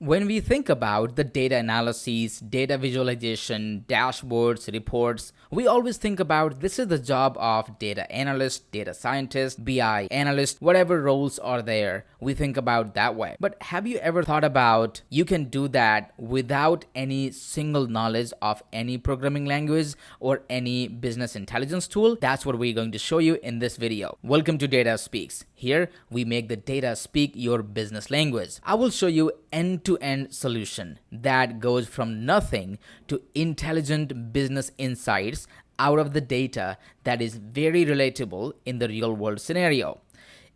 When we think about the data analysis, data visualization, dashboards, reports, we always think about this is the job of data analyst, data scientist, BI analyst, whatever roles are there. We think about that way. But have you ever thought about you can do that without any single knowledge of any programming language or any business intelligence tool? That's what we're going to show you in this video. Welcome to DataSpeaks. Here, we make the data speak your business language. I will show you end-to-end solution that goes from nothing to intelligent business insights out of the data that is very relatable in the real world scenario.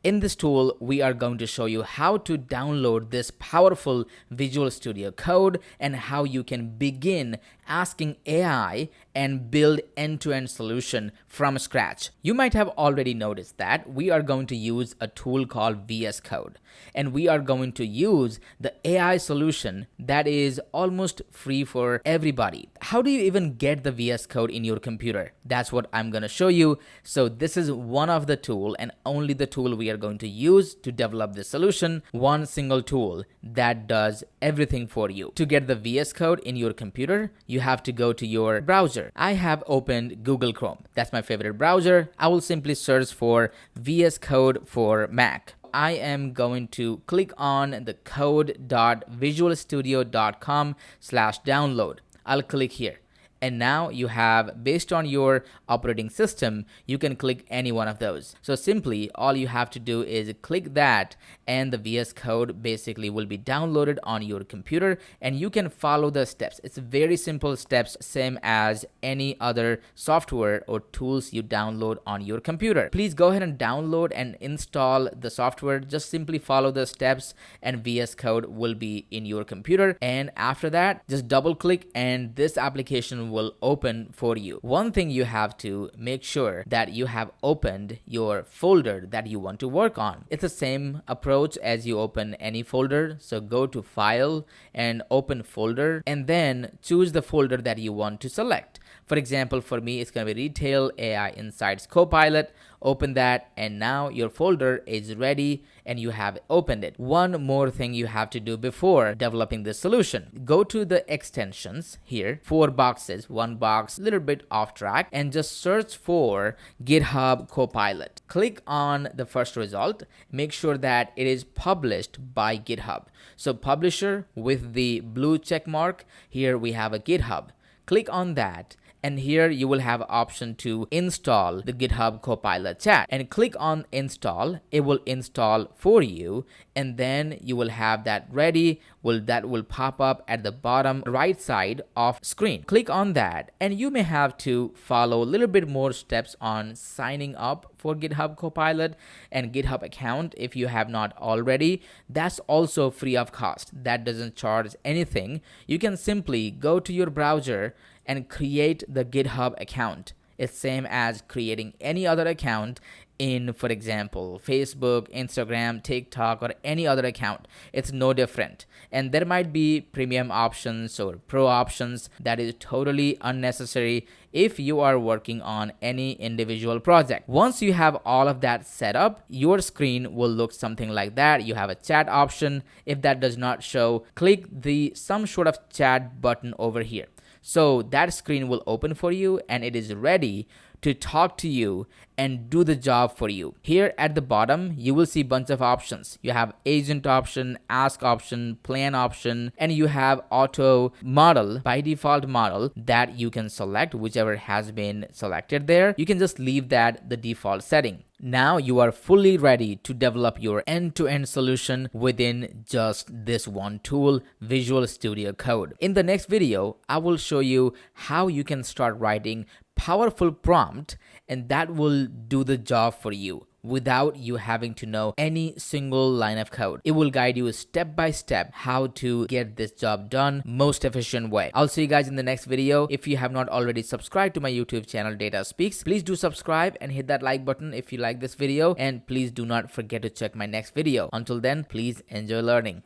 In this tool, we are going to show you how to download this powerful Visual Studio Code and how you can begin asking AI and build end-to-end solution from scratch. You might have already noticed that we are going to use a tool called VS Code, and we are going to use the AI solution that is almost free for everybody. How do you even get the VS Code in your computer? That's what I'm going to show you. So this is one of the tool and only the tool we are going to use to develop this solution. One single tool that does everything for you. To get the VS Code in your computer, you have to go to your browser. I have opened Google Chrome. That's my favorite browser. I will simply search for VS Code for Mac. I am going to click on the code.visualstudio.com/download. I'll click here. And now you have, based on your operating system, you can click any one of those. So simply, all you have to do is click that and the VS Code basically will be downloaded on your computer and you can follow the steps. It's very simple steps, same as any other software or tools you download on your computer. Please go ahead and download and install the software. Just simply follow the steps and VS Code will be in your computer. And after that, just double click and this application will open for you. One thing you have to make sure that you have opened your folder that you want to work on. It's the same approach as you open any folder. So go to File and Open Folder and then choose the folder that you want to select. For example, for me, it's going to be Retail AI Insights Copilot. Open that and now your folder is ready and you have opened it. One more thing you have to do before developing this solution. Go to the extensions here, 4 boxes, 1 box, a little bit off track, and just search for GitHub Copilot. Click on the first result. Make sure that it is published by GitHub. So publisher with the blue check mark, here we have a GitHub. Click on that. And here you will have option to install the GitHub Copilot chat and click on install. It will install for you and then you will have that ready. That will pop up at the bottom right side of screen. Click on that and you may have to follow a little bit more steps on signing up for GitHub Copilot and GitHub account if you have not already. That's also free of cost. That doesn't charge anything. You can simply go to your browser and create the GitHub account. It's same as creating any other account in, for example, Facebook, Instagram, TikTok, or any other account. It's no different. And there might be premium options or pro options that is totally unnecessary if you are working on any individual project. Once you have all of that set up, your screen will look something like that. You have a chat option. If that does not show, click the some sort of chat button over here. So that screen will open for you and it is ready to talk to you and do the job for you. Here at the bottom, you will see a bunch of options. You have agent option, ask option, plan option, and you have auto model, by default model that you can select whichever has been selected there. You can just leave that the default setting. Now you are fully ready to develop your end-to-end solution within just this one tool, Visual Studio Code. In the next video, I will show you how you can start writing powerful prompt and that will do the job for you without you having to know any single line of code. It will guide you step by step how to get this job done most efficient way. I'll see you guys in the next video. If you have not already subscribed to my YouTube channel DataSpeaks, please do subscribe and hit that like button if you like this video, and please do not forget to check my next video. Until then, please enjoy learning.